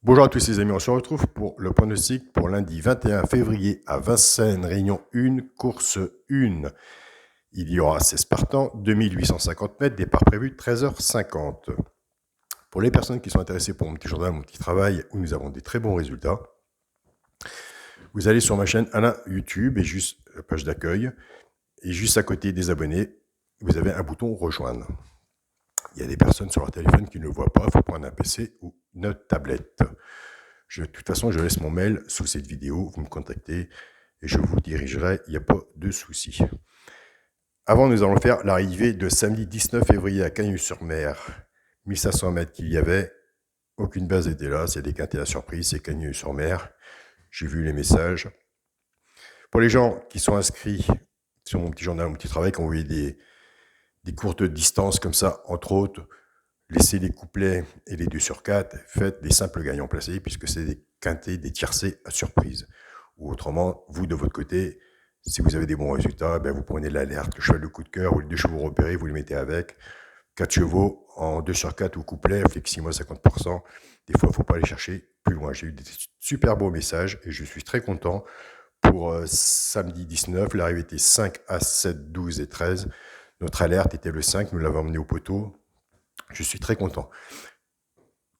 Bonjour à tous les amis, on se retrouve pour le pronostic pour lundi 21 février à Vincennes, Réunion 1, course 1. Il y aura 16 partants, 2850 mètres, départ prévu 13h50. Pour les personnes qui sont intéressées pour mon petit journal, mon petit travail, où nous avons des très bons résultats, vous allez sur ma chaîne Alain YouTube et juste la page d'accueil, et juste à côté des abonnés, vous avez un bouton rejoindre. Il y a des personnes sur leur téléphone qui ne le voient pas, il faut prendre un PC ou une tablette. De toute façon, je laisse mon mail sous cette vidéo, vous me contactez et je vous dirigerai, il n'y a pas de souci. Avant, nous allons faire l'arrivée de samedi 19 février à Cagnes-sur-Mer. 1500 mètres qu'il y avait, aucune base n'était là, c'est des quintés à surprise, c'est Cagnes-sur-Mer. J'ai vu les messages. Pour les gens qui sont inscrits sur mon petit journal, mon petit travail, qui ont envoyé des courtes distances comme ça, entre autres, laissez les couplets et les 2 sur 4, faites des simples gagnants placés, puisque c'est des quintés, des tiercés à surprise. Ou autrement, vous de votre côté, si vous avez des bons résultats, ben vous prenez l'alerte, le cheval de coup de cœur ou les 2 chevaux repérés, vous les mettez avec. 4 chevaux en 2 sur 4 ou couplet, flexi-moi 50%. Des fois, il ne faut pas aller chercher plus loin. J'ai eu des super beaux messages et je suis très content. Pour samedi 19, l'arrivée était 5, à 7, 12 et 13. Notre alerte était le 5, nous l'avons emmené au poteau. Je suis très content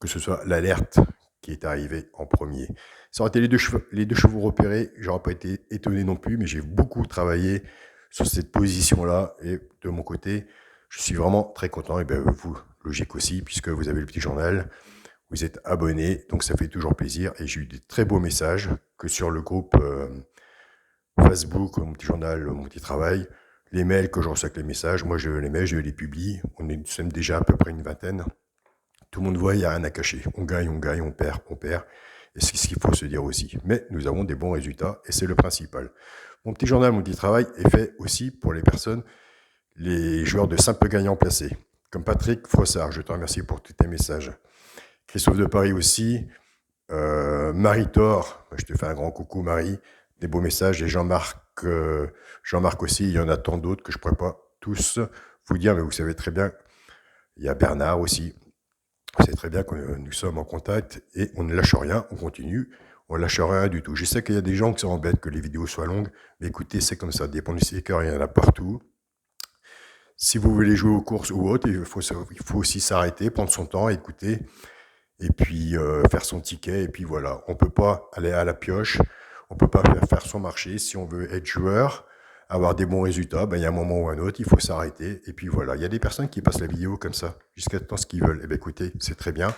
que ce soit l'alerte qui est arrivée en premier. Ça aurait été les deux chevaux repérés, j'aurais pas été étonné non plus, mais j'ai beaucoup travaillé sur cette position-là et de mon côté, je suis vraiment très content. Et bien vous, logique aussi, puisque vous avez le petit journal, vous êtes abonné, donc ça fait toujours plaisir. Et j'ai eu des très beaux messages que sur le groupe Facebook, mon petit journal, mon petit travail, les mails que je reçois avec les messages, moi je les mets, je les publie. Nous sommes déjà à peu près une vingtaine. Tout le monde voit, il n'y a rien à cacher. On gagne, on perd, on perd. Et c'est ce qu'il faut se dire aussi. Mais nous avons des bons résultats et c'est le principal. Mon petit journal, mon petit travail est fait aussi pour les personnes, les joueurs de simple gagnants placés. Comme Patrick Frossard, je te remercie pour tous tes messages. Christophe de Paris aussi. Marie Thor, je te fais un grand coucou Marie. Des beaux messages. Et Jean-Marc aussi, il y en a tant d'autres que je ne pourrais pas tous vous dire, mais vous savez très bien. Il y a Bernard aussi. C'est très bien que nous sommes en contact et on ne lâche rien, on continue, on ne lâche rien du tout. Je sais qu'il y a des gens qui s'embêtent que les vidéos soient longues, mais écoutez, c'est comme ça, des stickers, il y en a partout. Si vous voulez jouer aux courses ou autres, il faut aussi s'arrêter, prendre son temps, écouter, et puis faire son ticket, et puis voilà. On ne peut pas aller à la pioche, on ne peut pas faire son marché. Si on veut être joueur, avoir des bons résultats, ben, il y a un moment ou un autre, il faut s'arrêter. Et puis voilà, il y a des personnes qui passent la vidéo comme ça, jusqu'à temps ce qu'ils veulent. Eh bien écoutez, c'est très bien.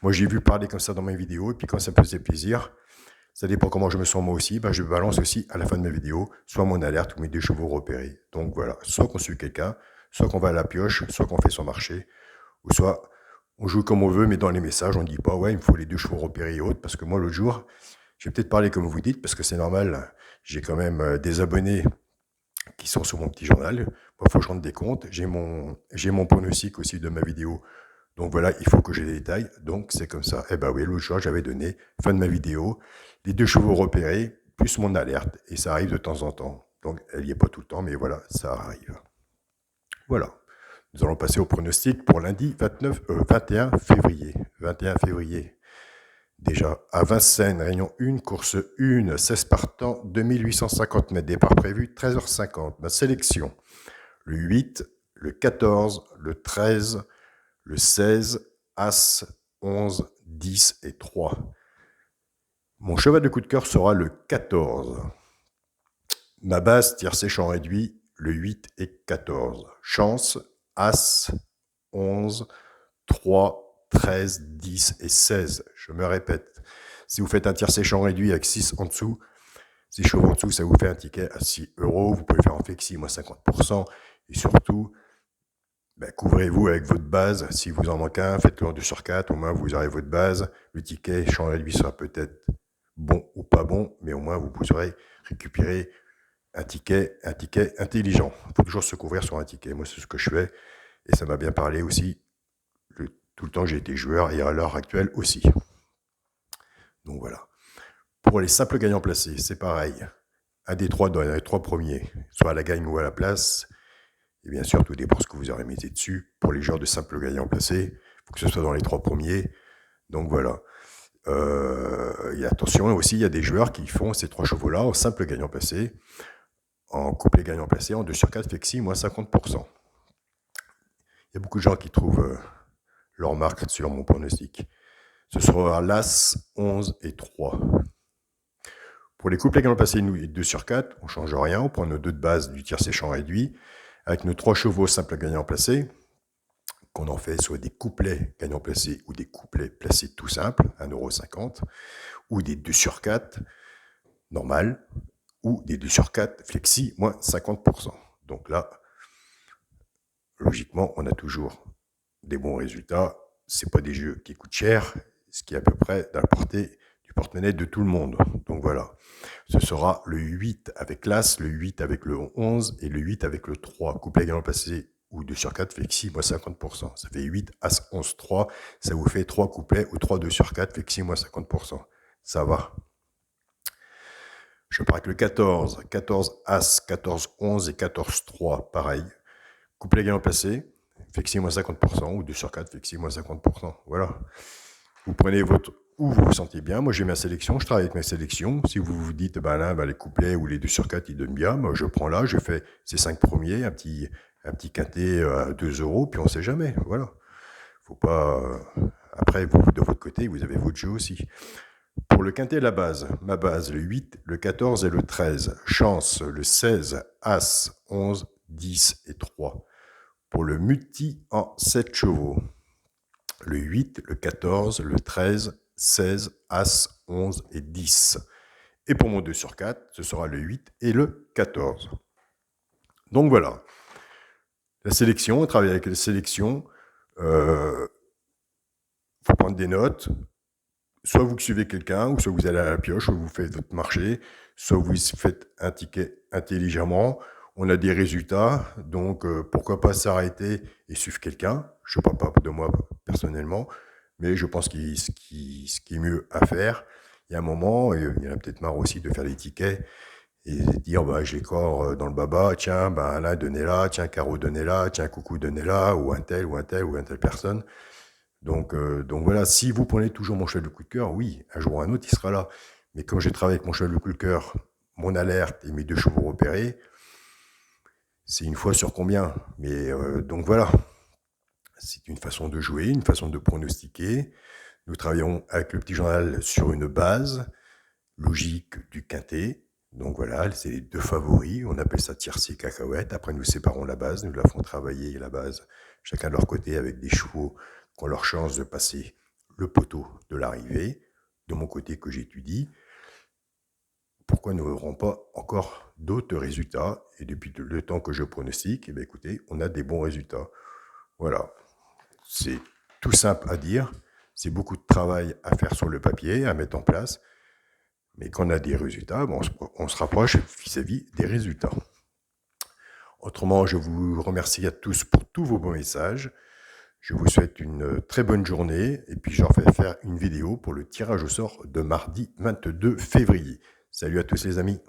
Moi, j'ai vu parler comme ça dans mes vidéos, et puis quand ça me faisait plaisir, ça dépend comment je me sens moi aussi, ben, je balance aussi à la fin de mes vidéos, soit mon alerte ou mes 2 chevaux repérés. Donc voilà, soit qu'on suit quelqu'un, soit qu'on va à la pioche, soit qu'on fait son marché, ou soit on joue comme on veut, mais dans les messages, on ne dit pas, ouais, il me faut les 2 chevaux repérés et autres, parce que moi, l'autre jour, je vais peut-être parler comme vous dites, parce que c'est normal, j'ai quand même des abonnés qui sont sur mon petit journal. Il faut que je rende des comptes. J'ai mon pronostic aussi de ma vidéo. Donc voilà, il faut que j'ai des détails. Donc c'est comme ça. Eh ben oui, l'autre jour, j'avais donné, fin de ma vidéo, les 2 chevaux repérés, plus mon alerte. Et ça arrive de temps en temps. Donc elle n'y est pas tout le temps, mais voilà, ça arrive. Voilà. Nous allons passer au pronostic pour lundi 21 février. 21 février. Déjà, à Vincennes, Réunion 1, course 1, 16 partants, 2850 mètres, départ prévu, 13h50. Ma sélection, le 8, le 14, le 13, le 16, As, 11, 10 et 3. Mon cheval de coup de cœur sera le 14. Ma base, tiercé champ réduit, le 8 et 14. Chance, As, 11, 3, 13, 10 et 16. Je me répète. Si vous faites un tiercé champ réduit avec 6 en dessous, 6 chevaux en dessous, ça vous fait un ticket à 6 euros. Vous pouvez faire en flexi, moins 50%. Et surtout, couvrez-vous avec votre base. Si vous en manquez un, faites-le en 2 sur 4. Au moins, vous aurez votre base. Le ticket champ réduit sera peut-être bon ou pas bon, mais au moins, vous pourrez récupérer un ticket intelligent. Il faut toujours se couvrir sur un ticket. Moi, c'est ce que je fais. Et ça m'a bien parlé aussi. Tout le temps, j'ai été joueur et à l'heure actuelle aussi. Donc voilà. Pour les simples gagnants placés, c'est pareil. Un des 3 dans les 3 premiers, soit à la gagne ou à la place. Et bien sûr, tout dépend de ce que vous aurez misé dessus. Pour les joueurs de simples gagnants placés, il faut que ce soit dans les 3 premiers. Donc voilà. Et attention, aussi, il y a des joueurs qui font ces 3 chevaux-là en simple gagnant placé, en couplet gagnant placé, en 2 sur 4, flexi, moins 50%. Il y a beaucoup de gens qui trouvent leur marque sur mon pronostic. Ce sera l'As, 11 et 3. Pour les couplets gagnant placé, nous, 2 sur 4, on ne change rien. On prend nos 2 de base du tir séchant réduit, avec nos 3 chevaux simples gagnant placé, qu'on en fait soit des couplets gagnant placés ou des couplets placés tout simples, 1,50 €, ou des 2 sur 4 normal, ou des 2 sur 4 flexi, moins 50%. Donc là, logiquement, on a toujours des bons résultats. Ce n'est pas des jeux qui coûtent cher, ce qui est à peu près dans la portée du porte-monnaie de tout le monde. Donc voilà, ce sera le 8 avec l'As, le 8 avec le 11 et le 8 avec le 3. Couplet gagnant placé ou 2 sur 4 flexi, moins 50%. Ça fait 8, As, 11, 3. Ça vous fait 3 couplets ou 3, 2 sur 4 flexi, moins 50%. Ça va. Je pars avec le 14, 14 As, 14 11 et 14 3, pareil. Couplet gagnant placé, flexi moins 50%, ou 2 sur 4, flexi moins 50%. Voilà. Vous prenez votre où vous vous sentez bien. Moi, j'ai ma sélection, je travaille avec ma sélection. Si vous vous dites, ben là, les couplets ou les 2 sur 4, ils donnent bien, moi, je prends là, je fais ces 5 premiers, un petit quintet à 2 €, puis on ne sait jamais. Voilà. Faut pas. Après, vous, de votre côté, vous avez votre jeu aussi. Pour le quintet, la base, ma base, le 8, le 14 et le 13. Chance, le 16, As, 11, 10 et 3. Pour le multi en 7 chevaux, le 8, le 14, le 13, 16, As, 11 et 10. Et pour mon 2 sur 4, ce sera le 8 et le 14. Donc voilà. La sélection, on travaille avec la sélection. Il faut prendre des notes. Soit vous suivez quelqu'un, ou soit vous allez à la pioche, ou vous faites votre marché, soit vous faites un ticket intelligemment. On a des résultats, donc pourquoi pas s'arrêter et suivre quelqu'un. Je ne parle pas de moi personnellement, mais je pense que ce qui est mieux à faire, il y a un moment, et il y en a peut-être marre aussi de faire des tickets et de dire j'ai corps dans le baba, tiens, là, donnez-la, tiens, carreau, donnez-la, tiens, coucou, donnez-la, ou un tel, ou un tel, ou une telle personne. Donc voilà, si vous prenez toujours mon cheval de coup de cœur, oui, un jour ou un autre, il sera là. Mais comme je travaille avec mon cheval de coup de cœur, mon alerte et mes 2 chevaux repérés, c'est une fois sur combien. Mais donc voilà, c'est une façon de jouer, une façon de pronostiquer. Nous travaillons avec le petit journal sur une base logique du quintet. Donc voilà, c'est les 2 favoris. On appelle ça tiercé cacahuète. Après, nous séparons la base. Nous la font travailler, la base, chacun de leur côté, avec des chevaux qui ont leur chance de passer le poteau de l'arrivée. De mon côté, que j'étudie. Pourquoi nous n'aurons pas encore d'autres résultats? Et depuis le temps que je pronostique, écoutez, on a des bons résultats. Voilà. C'est tout simple à dire. C'est beaucoup de travail à faire sur le papier, à mettre en place. Mais quand on a des résultats, on se rapproche vis-à-vis des résultats. Autrement, je vous remercie à tous pour tous vos bons messages. Je vous souhaite une très bonne journée. Et puis, je vais faire une vidéo pour le tirage au sort de mardi 22 février. Salut à tous les amis.